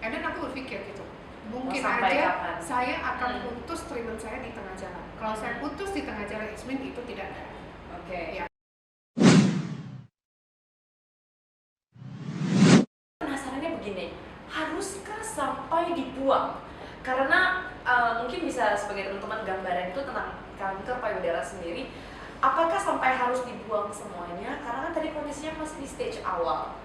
and then aku berpikir gitu, mungkin sampai aja kapan? saya akan putus treatment saya di tengah jalan. Kalau saya putus di tengah jalan, it means itu tidak ada. Oke. Ya. Penasarannya begini, haruskah sampai dibuang? Karena mungkin bisa sebagai teman-teman gambaran itu tentang kanker payudara sendiri. Apakah sampai harus dibuang semuanya? Karena kan tadi kondisinya masih di stage awal.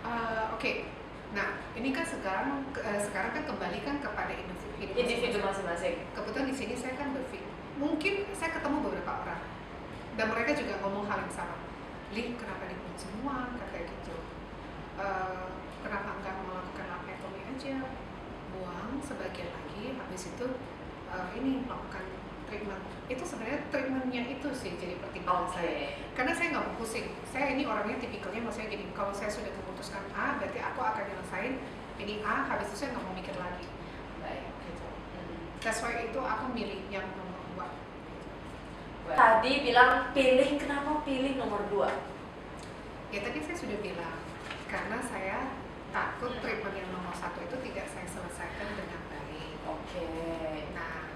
Oke. Nah, ini kan sekarang kan kembali kan kepada individu masing-masing. Kebetulan di sini saya kan berpikir, mungkin saya ketemu beberapa orang dan mereka juga ngomong hal yang sama. Li, kenapa dibuang semua? Kayak gitu. Kenapa enggak melakukan laparotomi aja? Buang sebagian lagi, habis itu ini melakukan treatment. Itu sebenarnya treatmentnya itu sih jadi pertimbangan saya. Karena saya nggak mau pusing. Saya ini orangnya tipikalnya maksudnya gini, kalau saya sudah memutuskan A, berarti aku akan nyelesain ini A, habis itu saya nggak mau mikir lagi. Baik. Gitu. That's why itu aku milih yang nomor 2. Tadi bilang kenapa pilih nomor 2? Ya tadi saya sudah bilang, karena saya takut treatment yang nomor 1 itu tidak saya selesaikan dengan baik. Oke. Nah,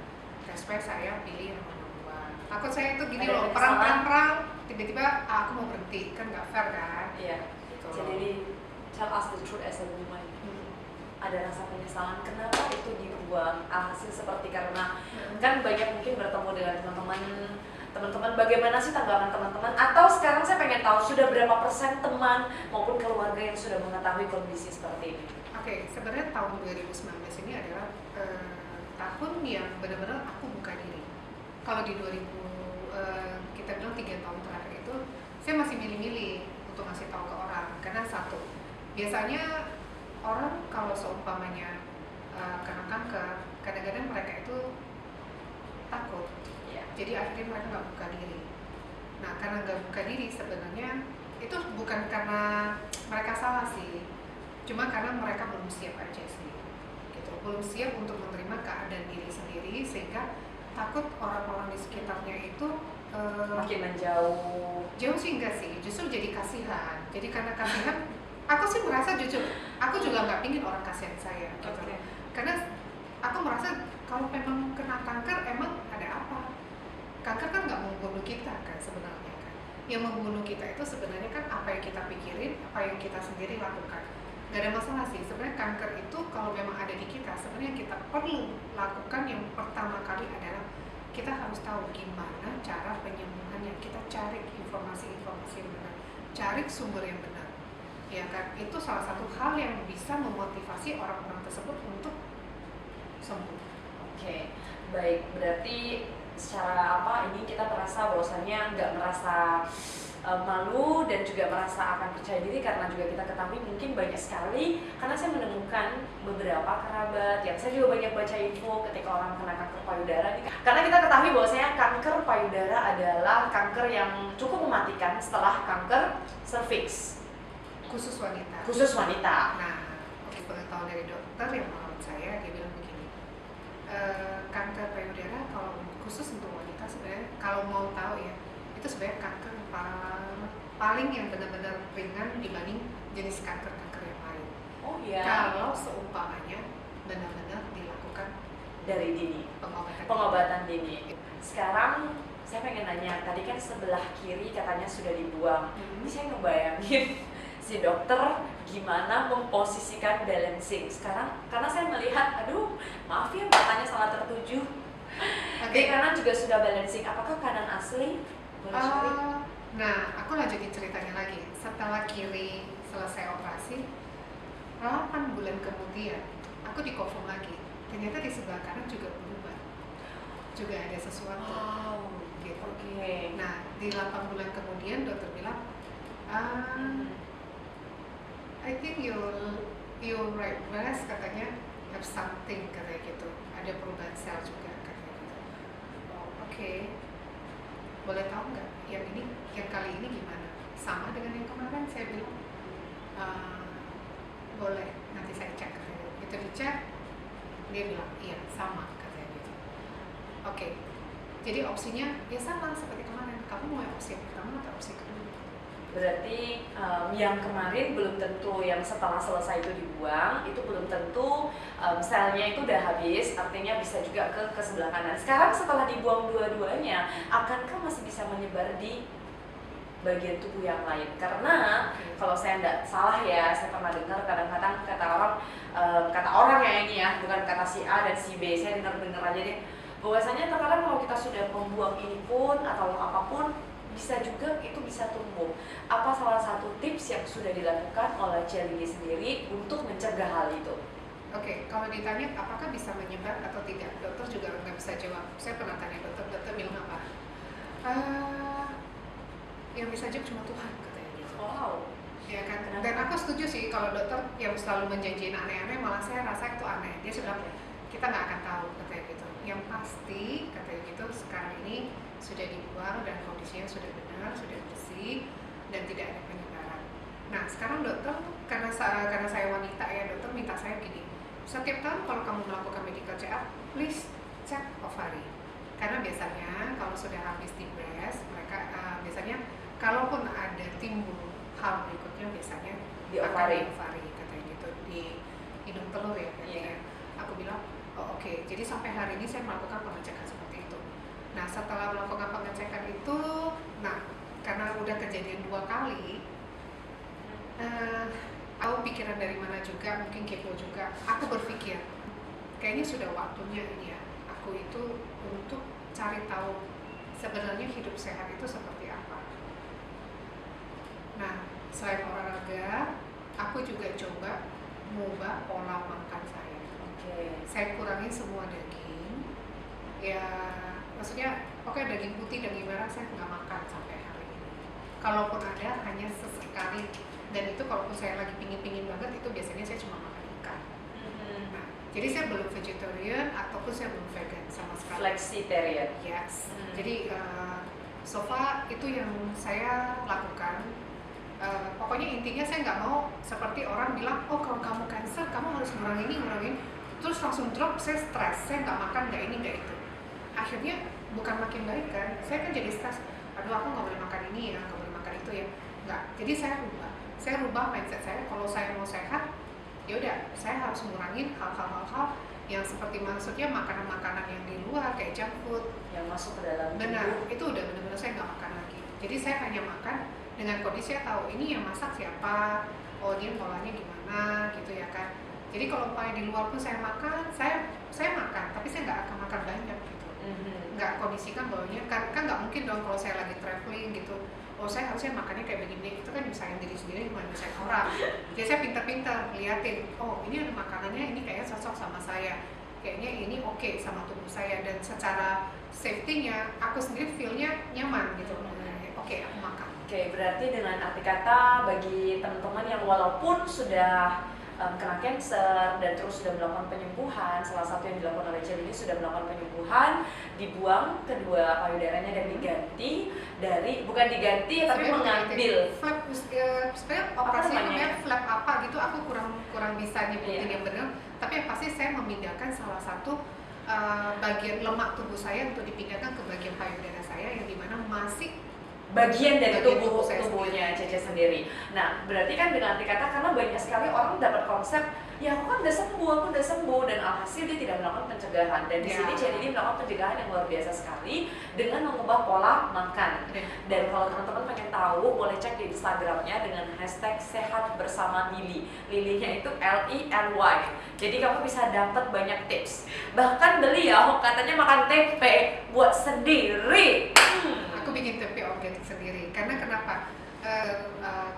that's why saya pilih yang nomor 2. Takut saya itu gini loh, perang, tiba-tiba aku mau berhenti, kan nggak fair kan? Iya. Gitu. Jadi tell us the truth as a woman. Ada rasa penyesalan kenapa itu dibuang? Alhasil seperti karena kan banyak mungkin bertemu dengan teman-teman, bagaimana sih tanggapan teman-teman? Atau sekarang saya pengen tahu sudah berapa persen teman maupun keluarga yang sudah mengetahui kondisi seperti ini? Oke, sebenarnya tahun 2019 ini adalah tahun yang benar-benar aku buka diri. Kalau di 2000 kita bilang 3 tahun terakhir itu saya masih milih-milih untuk ngasih tahu ke orang, karena satu, biasanya orang kalau seumpamanya kena kanker, kadang-kadang mereka itu takut. Jadi akhirnya mereka nggak buka diri. Nah, karena nggak buka diri sebenarnya itu bukan karena mereka salah sih, cuma karena mereka belum siap aja sih, gitu. Belum siap untuk menerima keadaan diri sendiri, sehingga takut orang-orang di sekitarnya itu makin menjauh. Jauh sih enggak sih, justru jadi kasihan. Jadi karena kasihan, aku sih merasa jujur, aku juga nggak pingin orang kasihan saya, gitu. Okay. Karena aku merasa kalau memang kena kanker, emang ada apa? Kanker kan nggak membunuh kita kan sebenarnya kan. Yang membunuh kita itu sebenarnya kan apa yang kita pikirin, apa yang kita sendiri lakukan. Gak ada masalah sih, sebenarnya kanker itu kalau memang ada di kita, sebenarnya kita perlu lakukan yang pertama kali adalah kita harus tahu gimana cara penyembuhannya. Kita cari informasi-informasi yang benar, cari sumber yang benar, ya kan. Itu salah satu hal yang bisa memotivasi orang-orang tersebut untuk sembuh. Oke, baik, berarti secara ini kita merasa bahwasannya nggak merasa malu dan juga merasa akan percaya diri, karena juga kita ketahui mungkin banyak sekali, karena saya menemukan beberapa kerabat yang saya juga banyak baca info ketika orang kena kanker payudara, karena kita ketahui bahwasanya kanker payudara adalah kanker yang cukup mematikan setelah kanker serviks Khusus wanita. Nah, pengetahuan dari dokter yang merawat saya, dia bilang begini, kanker payudara kalau khusus untuk wanita sebenarnya, kalau mau tahu ya, itu sebenarnya kanker paling yang benar-benar ringan dibanding jenis kanker-kanker yang lain. Oh iya. Kalau seumpamanya benar-benar dilakukan dari dini, pengobatan dini. Sekarang saya pengen nanya, tadi kan sebelah kiri katanya sudah dibuang. Ini saya ngebayangin si dokter gimana memposisikan balancing sekarang, karena saya melihat, aduh maaf ya matanya salah tertuju. Di kanan juga sudah balancing, apakah kanan asli? Nah, aku lanjutin ceritanya lagi. Setelah kiri selesai operasi, 8 bulan kemudian aku dikonfirm lagi, ternyata di sebelah kanan juga berubah, juga ada sesuatu. Wow. Gitu. Okay. Nah, di 8 bulan kemudian dokter bilang, I think your right breast katanya have something, katanya gitu, ada perubahan sel juga, katanya gitu. Oh, oke. Boleh tahu nggak yang kali ini gimana? Sama dengan yang kemarin? Saya bilang boleh, nanti saya cek, katanya. Itu dicek, dia bilang iya sama, katanya gitu. Oke. Jadi opsinya ya sama seperti kemarin. Kamu mau opsi yang pertama atau opsi kedua? Berarti yang kemarin belum tentu yang setelah selesai itu dibuang, itu belum tentu selnya itu udah habis, artinya bisa juga ke sebelah kanan. Sekarang setelah dibuang dua-duanya, akankah masih bisa menyebar di bagian tubuh yang lain? Karena kalau saya tidak salah ya, saya pernah dengar kadang-kadang kata orang ya ini ya, bukan kata si A dan si B, saya dengar aja deh, bahwasanya terkadang kalau kita sudah membuang ini pun atau apapun, bisa juga itu bisa tumbuh. Apa salah satu tips yang sudah dilakukan oleh Celini sendiri untuk mencegah hal itu? Oke, kalau ditanya apakah bisa menyebar atau tidak, dokter juga nggak bisa jawab. Saya pernah tanya dokter bilang apa? Yang bisa jawab cuma Tuhan, katanya gitu. Wow. Ya kan? Kenapa? Dan aku setuju sih kalau dokter yang selalu menjanjikan aneh-aneh, malah saya rasa itu aneh. Dia sudah kita nggak akan tahu, katanya gitu. Yang pasti, katanya gitu, sekarang ini sudah dibuang dan kondisinya sudah benar, sudah bersih dan tidak ada penyebaran. Nah, sekarang dokter, karena saya wanita ya, dokter minta saya gini, setiap tahun kalau kamu melakukan medical check up, please cek ovary. Karena biasanya kalau sudah habis di breast, mereka biasanya kalaupun ada timbul hal berikutnya biasanya Di ovary, katanya gitu, di hidung telur ya. Yeah. Aku bilang, oh, oke. Jadi sampai hari ini saya melakukan pengecekan seperti itu. Nah, setelah melakukan pengecekan itu, nah karena udah kejadian 2 kali, aku pikiran dari mana juga, mungkin kepo juga. Aku berpikir, kayaknya sudah waktunya ini ya, aku itu untuk cari tahu sebenarnya hidup sehat itu seperti apa. Nah, selain olahraga, aku juga coba mengubah pola makan saya. Saya kurangin semua daging, ya maksudnya oke, daging putih, daging merah saya nggak makan sampai hari ini. Kalaupun ada hanya sesekali, dan itu kalaupun saya lagi pingin banget itu biasanya saya cuma makan ikan. Nah, jadi saya belum vegetarian ataupun saya belum vegan sama sekali. Flexitarian. Yes. Jadi so far itu yang saya lakukan. Pokoknya intinya saya nggak mau seperti orang bilang, oh kalau kamu cancer kamu harus ngurangin, terus langsung drop. Saya stres, saya nggak makan, nggak ini nggak itu. Akhirnya bukan makin baik kan, saya kan jadi stres. Aduh, aku nggak boleh makan ini ya, nggak boleh makan itu ya, nggak. Jadi saya rubah mindset saya. Kalau saya mau sehat, ya udah, saya harus ngurangin hal-hal yang seperti maksudnya makanan-makanan yang di luar kayak junk food yang masuk ke dalam tubuh. Benar, itu udah benar-benar saya nggak makan lagi. Jadi saya hanya makan dengan kondisi saya tahu ini yang masak siapa, oh dia polanya gimana gitu ya kan. Jadi kalau umpamanya di luar pun saya makan, saya makan, tapi saya nggak akan makan banyak gitu. Nggak kondisikan baunya, kan nggak mungkin dong kalau saya lagi traveling gitu. Oh saya harusnya makannya kayak begini, itu kan disayang diri sendiri bukan disayang orang. Jadi saya pintar-pintar liatin, oh ini ada makanannya, ini kayaknya cocok sama saya, kayaknya ini oke sama tubuh saya, dan secara safety-nya aku sendiri feel-nya nyaman gitu. Oke, aku makan. Oke, berarti dengan arti kata bagi teman-teman yang walaupun sudah kena cancer dan terus sudah melakukan penyembuhan, salah satu yang dilakukan oleh Celini sudah melakukan penyembuhan, dibuang kedua payudaranya dan diganti dari, bukan diganti tapi mengambil flap, sebenarnya operasinya namanya flap apa gitu, aku kurang bisa nyebutin yang benar, tapi yang pasti saya memindahkan salah satu bagian lemak tubuh saya untuk dipindahkan ke bagian payudara saya yang dimana masih bagian dari tubuh tubuhnya Cece sendiri. Nah, berarti kan dengan arti kata, karena banyak sekali orang dapat konsep, ya aku kan udah sembuh, dan alhasil dia tidak melakukan pencegahan. Dan di sini Celini melakukan pencegahan yang luar biasa sekali dengan mengubah pola makan. Dan kalau teman-teman pengen tahu, boleh cek di Instagramnya dengan hashtag sehat bersama Lily. Lilynya itu L-I-L-Y. Jadi kamu bisa dapat banyak tips. Bahkan beliau katanya makan tempe buat sendiri. Aku bikin tempe organik sendiri. Karena kenapa?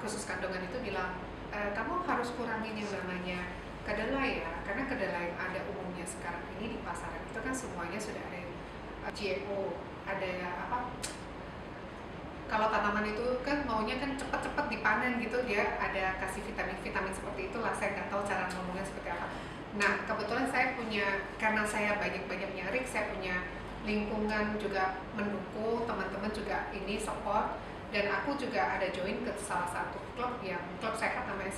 Khusus kandungan itu bilang, kamu harus kurangin yang namanya kedelai ya. Karena kedelai yang ada umumnya sekarang ini di pasaran itu kan semuanya sudah ada GMO, ada apa? Kalau tanaman itu kan maunya kan cepet-cepet dipanen gitu, dia ada kasih vitamin-vitamin seperti itulah. Saya nggak tahu cara ngomongnya seperti apa. Nah, kebetulan saya punya, karena saya banyak-banyak nyari, saya punya lingkungan juga mendukung, teman-teman juga ini support, dan aku juga ada join ke salah satu klub sehat namanya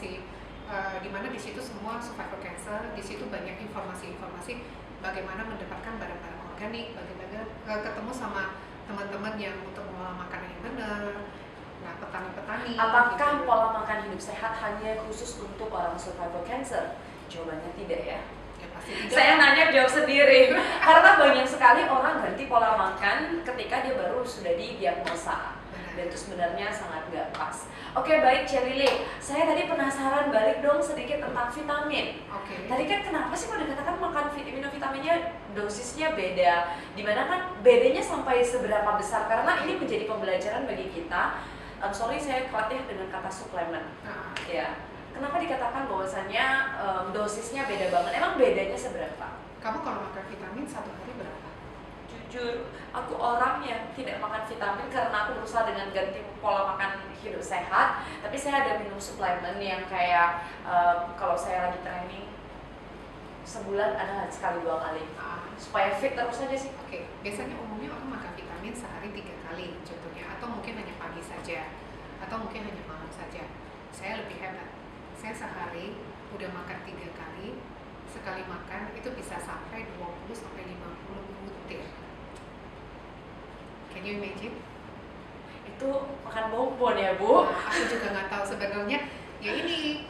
dimana di situ semua survivor cancer, di situ banyak informasi-informasi bagaimana mendapatkan barang-barang organik, bagaimana ketemu sama teman-teman yang untuk mengolah makanan yang benar, Nah, petani-petani. Apakah gitu. pola makan hidup sehat hanya khusus untuk orang survivor cancer? Jawabannya tidak ya. Ya pasti tidak. Saya nanya jawab sendiri karena banyak sekali orang ganti pola makan ketika dia baru sudah didiagnosa. Dan itu sebenarnya sangat gak pas. Oke, baik Celile, saya tadi penasaran balik dong sedikit tentang vitamin. Tadi kan kenapa sih kalau dikatakan makan vitaminnya dosisnya beda? Dimana kan bedanya sampai seberapa besar? Karena ini menjadi pembelajaran bagi kita. Sorry saya khawatir dengan kata suplemen. Ya, kenapa dikatakan bahwasannya dosisnya beda banget? Emang bedanya seberapa? Kamu kalau makan vitamin satu hari berapa? Jujur, aku orang yang tidak makan vitamin karena aku berusaha dengan ganti pola makan hidup sehat. Tapi saya ada minum suplemen yang kayak kalau saya lagi training sebulan ada sekali 2 kali supaya fit terus aja sih. Oke, biasanya umumnya orang makan vitamin sehari 3 kali contohnya, atau mungkin hanya pagi saja, atau mungkin hanya malam saja. Saya lebih hebat, saya sehari udah makan 3 kali, sekali makan itu bisa sampai 20 sampai 50 butir. Can you imagine? Itu makan bonbon ya Bu? Nah, aku juga nggak tahu sebenarnya. Ya ini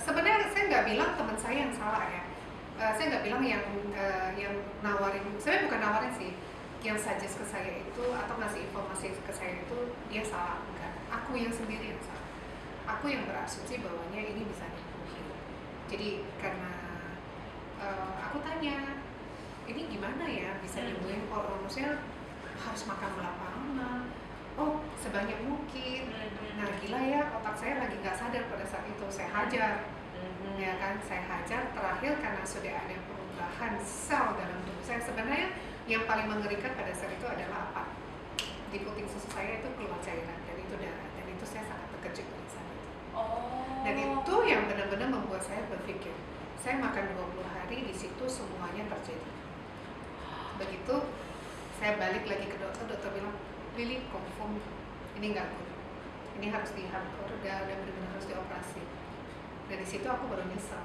sebenarnya saya nggak bilang teman saya yang salah ya. Saya nggak bilang yang nawarin. Saya bukan nawarin sih. Yang suggest ke saya itu atau ngasih informasi ke saya itu dia salah. Enggak. Aku yang sendiri yang salah. Aku yang berasumsi bahwanya ini bisa dipenuhi. Jadi karena aku tanya, ini gimana ya bisa nyembuhin orang manusia harus makan berapa lama? Oh, sebanyak mungkin. Nah, gila ya, otak saya lagi nggak sadar pada saat itu. Saya hajar, ya kan? Saya hajar. Terakhir karena sudah ada perubahan sel dalam tubuh saya. Sebenarnya yang paling mengerikan pada saat itu adalah apa? Di puting susu saya itu keluar cairan dan itu darah. Dan itu saya sangat terkejut pada saat itu. Dan itu yang benar-benar membuat saya berpikir, saya makan 20 hari di situ semuanya terjadi. Begitu saya balik lagi ke dokter, dokter bilang, Lili, confirm ini nggak good, ini harus dihardcore dan benar-benar harus dioperasi. Dari situ aku baru nyesel,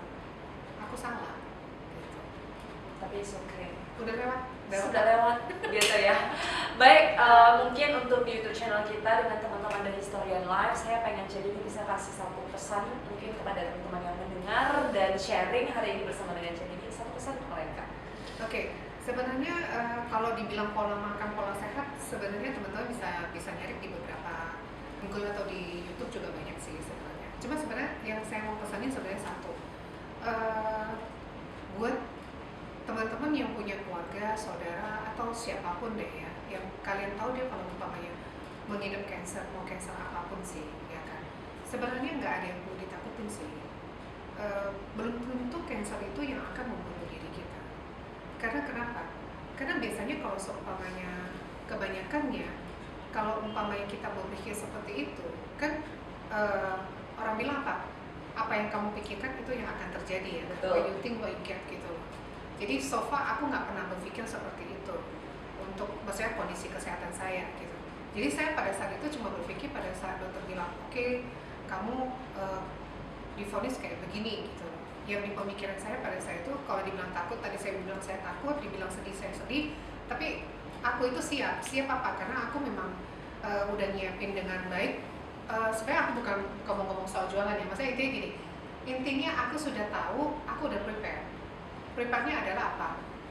aku salah. Gitu. Tapi it's okay. Udah lewat. Sudah lewat gitu ya. Baik, mungkin untuk di YouTube channel kita dengan teman-teman dari Historian Live, saya pengen jadi bisa kasih satu pesan mungkin kepada teman-teman yang mendengar dan sharing hari ini bersama dengan Jenny. Satu pesan ke mereka. Oke. Sebenarnya kalau dibilang pola makan, pola sehat, sebenarnya teman-teman bisa nyari di beberapa Google atau di YouTube juga banyak sih sebenarnya. Cuma sebenarnya yang saya mau pesanin sebenarnya satu, buat teman-teman yang punya keluarga, saudara atau siapapun deh ya, yang kalian tahu dia kalau umpamanya mengidap cancer, mau cancer apapun sih, ya kan. Sebenarnya nggak ada yang perlu ditakutin sih. Belum tentu cancer itu yang akan membunuh diri kita. Karena kenapa? Karena biasanya kalau seumpamanya kebanyakannya, kalau umpamanya kita berpikir seperti itu, kan orang bilang apa? Apa yang kamu pikirkan itu yang akan terjadi ya. What you think, what you get gitu. Jadi so far aku nggak pernah berpikir seperti itu untuk maksudnya kondisi kesehatan saya gitu. Jadi saya pada saat itu cuma berpikir pada saat dokter bilang, oke, kamu divonis kayak begini gitu. Yang di pemikiran saya pada saat itu, kalau dibilang takut, tadi saya bilang saya takut, dibilang sedih saya sedih, tapi aku itu siap apa? Karena aku memang udah nyiapin dengan baik. Sebenarnya aku bukan ngomong-ngomong soal jualan ya, maksudnya intinya gini, intinya aku sudah tahu, aku udah prepare. Prepare-nya adalah apa?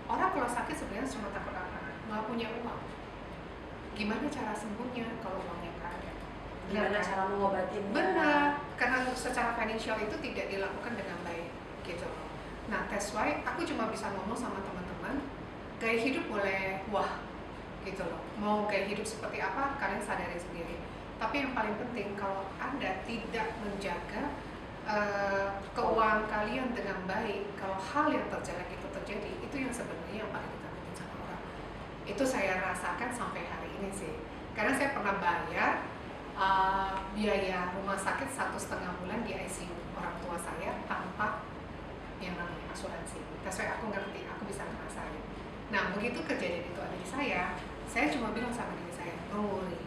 Orang kalau sakit sebenarnya cuma takut apa? Nggak punya uang. Gimana cara sembuhnya kalau uangnya nggak ada? Gimana cara mengobatinya? Benar, karena secara financial itu tidak dilakukan dengan baik gitu. Nah, that's why aku cuma bisa ngomong sama teman-teman, gaya hidup boleh wah gitu loh. Mau gaya hidup seperti apa, kalian sadari sendiri. Tapi yang paling penting, kalau Anda tidak menjaga keuangan kalian dengan baik, kalau hal yang terjadi itu terjadi, itu yang sebenarnya yang paling ditakutin sama orang. Itu saya rasakan sampai hari ini sih. Karena saya pernah bayar biaya rumah sakit 1,5 bulan di ICU orang tua saya tanpa yang namanya asuransi. That's why aku ngerti, aku bisa ngerasain. Nah, begitu kejadian itu ada di saya cuma bilang sama diri saya, don't worry,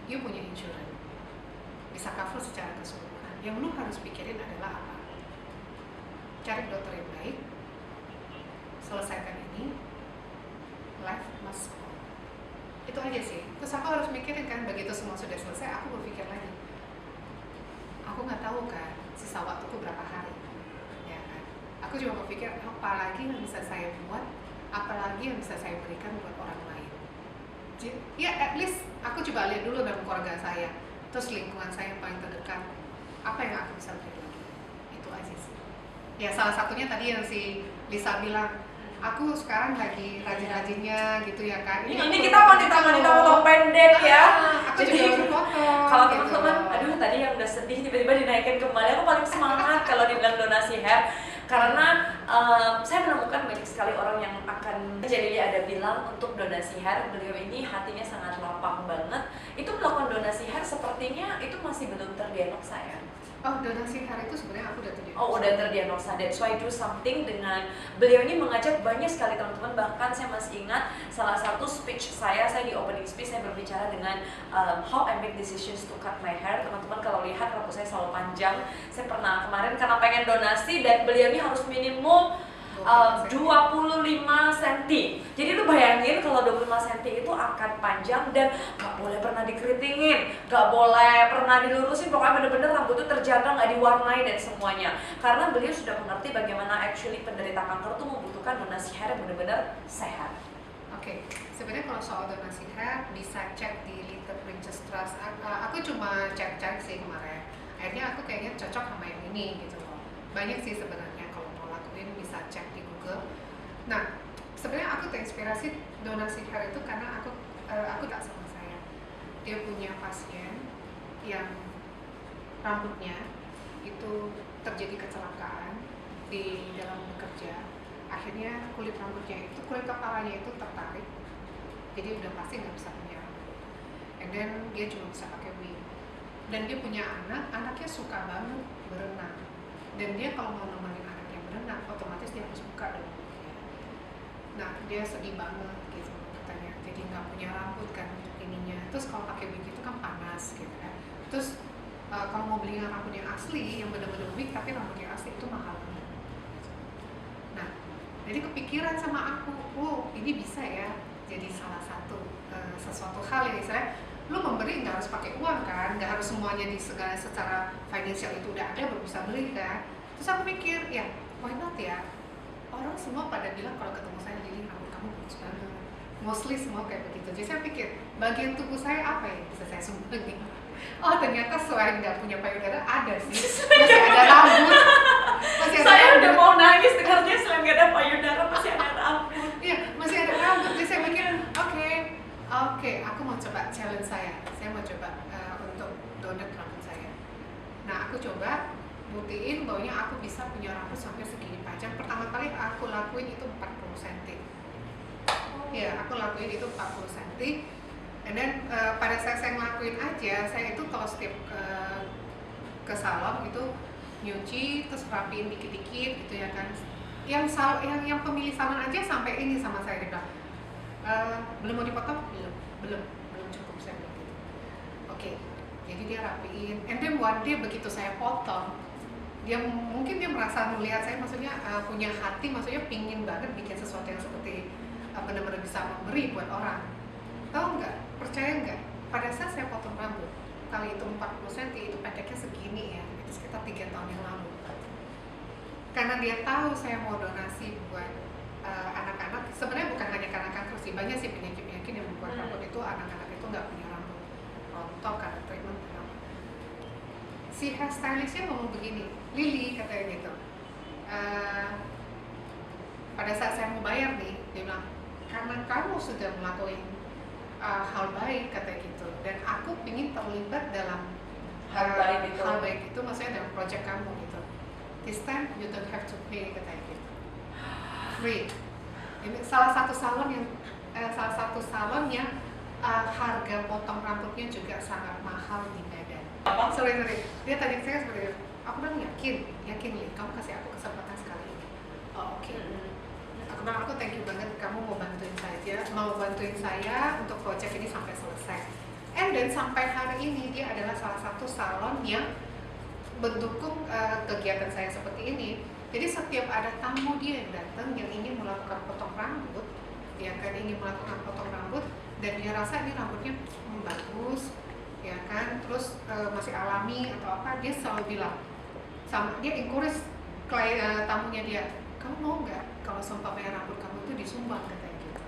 you punya insurance, bisa cover secara keseluruhan. Yang lu harus pikirin adalah apa? Cari dokter yang baik, selesaikan ini, life must go. Itu aja sih, itu aku harus mikirin kan, begitu semua sudah selesai aku berpikir lagi, aku nggak tahu kan sisa waktuku berapa hari, ya kan. Aku cuma berpikir apalagi yang bisa saya buat, apalagi yang bisa saya berikan buat orang lain. Ya at least aku coba lihat dulu dalam keluarga saya, terus lingkungan saya yang paling terdekat, apa yang aku bisa beri lagi. Itu aja sih. Ya salah satunya tadi yang si Lisa bilang, aku sekarang lagi rajin-rajinnya gitu ya kan. Ini kita wanita-wanita potong pendek ya. Aku juga berpotong. Kalau gitu. teman-teman, aduh tadi yang udah sedih tiba-tiba dinaikin kembali, aku paling semangat kalau dibilang donasi hair. Karena saya menemukan banyak sekali orang yang akan, jadi dia ada bilang untuk donasi hair, beliau ini hatinya sangat lapang banget. Itu melakukan donasi hair sepertinya itu masih belum terdiagnosa ya. Oh, donasi hair itu sebenarnya aku udah terdiagnosa. Oh, udah terdiagnosa. That's why do something dengan beliau ini mengajak banyak sekali teman-teman. Bahkan saya masih ingat salah satu speech saya di opening speech, saya berbicara dengan how I make decisions to cut my hair. Teman-teman kalau lihat rambut saya selalu panjang. Saya pernah kemarin karena pengen donasi dan beliau ini harus minimum 25 cm. Jadi lu bayangin kalau 25 cm itu akan panjang dan gak boleh pernah dikeritingin, gak boleh pernah dilurusin, pokoknya bener-bener rambut itu terjaga, gak diwarnai dan semuanya. Karena beliau sudah mengerti bagaimana actually penderita kanker itu membutuhkan donasi hair yang bener-bener sehat. Oke, sebenarnya kalau soal donasi hair bisa cek di Little Princess Trust. Aku cuma cek-cek sih kemarin. Akhirnya aku kayaknya cocok sama yang ini gitu loh. Banyak sih sebenarnya kalau mau lakuin bisa cek di Google. Nah, sebenarnya aku terinspirasi donasi hair itu karena aku tak sama saya. Dia punya pasien yang rambutnya itu terjadi kecelakaan di dalam bekerja. Akhirnya kulit kepalanya itu tertarik, jadi udah pasti nggak bisa punya rambut. And then dia cuma bisa pakai wig. Dan dia punya anaknya suka banget berenang. Dan dia kalau mau nemenin anaknya berenang, otomatis dia harus buka dong. Nah, dia sedih banget gitu katanya. Jadi nggak punya rambut kan untuk ininya. Terus kalau pakai wig itu kan panas gitu kan. Terus kalau mau beli rambut yang asli, yang benar-benar wig tapi rambut yang asli itu mahal banget. Nah, jadi kepikiran sama aku, oh ini bisa ya jadi salah satu sesuatu hal yang misalnya lu memberi nggak harus pakai uang kan, nggak harus semuanya di segala secara financial itu udah ada baru bisa beli kan. Terus aku mikir ya why not ya, orang semua pada bilang kalau ketemu saya, Lili rambut kamu bagus banget, mostly semua kayak begitu. Jadi saya pikir bagian tubuh saya apa yang bisa saya sumbangin. Oh ternyata selain nggak punya payudara ada sih, masih ada rambut. Saya udah mau nangis dengarnya, selain nggak ada payudara masih ada rambut. Iya, masih ada rambut. Jadi saya mikir, oke, aku mau coba challenge saya mau coba untuk donat rambut saya. Nah, aku coba buktiin bahwa aku bisa punya rambut sampai segini panjang. Pertama kali aku lakuin itu 40 cm. Ya, aku lakuin itu 40 cm. And then pada saat saya ngelakuin aja, saya itu kalau setiap ke salon itu nyuci terus rapiin dikit-dikit gitu ya kan. Yang pemilik salon aja sampai ini sama saya, dia bilang belum mau dipotong, belum cukup, saya bilang gitu. Oke, jadi dia rapiin. And then one day begitu saya potong, mungkin dia merasa melihat saya maksudnya punya hati, maksudnya pingin banget bikin sesuatu yang seperti benar-benar bisa memberi buat orang. Tahu nggak? Percaya nggak? Pada saat saya potong rambut kali itu 40 cm, itu pendeknya segini ya, itu sekitar 3 tahun yang lalu. Karena dia tahu saya mau donasi buat anak-anak, sebenarnya bukan hanya karena kanker sih, banyak sih penyakit-penyakit yang membuat rambut itu anak-anak itu nggak punya rambut, rontok karena treatment rambut. Si hairstylistnya ngomong begini, Lili katanya gitu, pada saat saya mau bayar nih, dia bilang karena kamu sudah melakukan hal baik katanya gitu, dan aku ingin terlibat dalam hal baik itu maksudnya dalam project kamu gitu. This time you don't have to pay katanya gitu. Free. Ini salah satu salon yang harga potong rambutnya juga sangat mahal di Medan. Sorry. Dia tanya saya seperti itu. Aku bilang yakin Lin, kamu kasih aku kesempatan sekali ini. Oh oke. Aku bilang aku thank you banget, kamu mau bantuin saya untuk project ini sampai selesai. And then sampai hari ini dia adalah salah satu salon yang mendukung kegiatan saya seperti ini. Jadi setiap ada tamu dia yang datang yang ingin melakukan potong rambut, dia kan ingin melakukan potong rambut, dan dia rasa ini rambutnya bagus, ya kan, terus masih alami atau apa, dia selalu bilang, sama dia encourage tamunya dia, kamu mau nggak kalau seumpamanya rambut kamu itu disumbang, katanya gitu.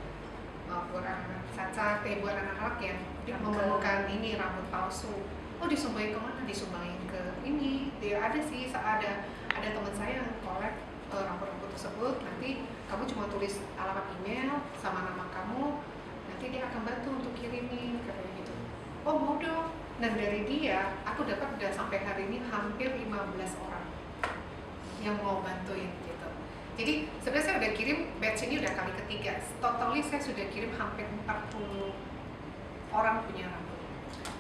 Buat anak-anak cacat, buat anak-anak yang memerlukan ini rambut palsu, oh disumbangin kemana? Disumbangin ke ini. Dia ada sih, ada teman saya yang kolek rambut-rambut tersebut. Nanti kamu cuma tulis alamat email sama nama kamu, nanti dia akan bantu untuk kirimin, katanya gitu. Oh mau dong. Dan dari dia, aku dapat udah sampai hari ini hampir 15 orang yang mau bantuin gitu. Jadi sebenarnya saya udah kirim, batch ini udah kali ketiga. Totally saya sudah kirim hampir 40 orang punya rambut.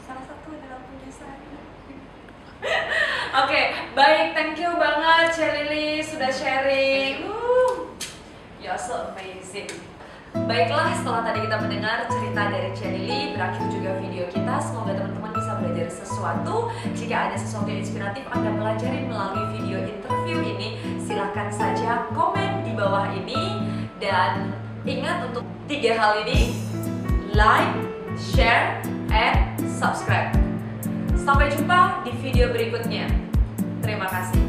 Salah satu adalah punya saya. Oke, baik, thank you banget Celili sudah sharing. You're so amazing. Baiklah, setelah tadi kita mendengar cerita dari Celili, berakhir juga video kita. Semoga teman-teman bisa belajar sesuatu. Jika ada sesuatu yang inspiratif Anda pelajari melalui video interview ini, silahkan saja komen di bawah ini. Dan ingat untuk 3 hal ini: like, share, and subscribe. Sampai jumpa di video berikutnya. Terima kasih.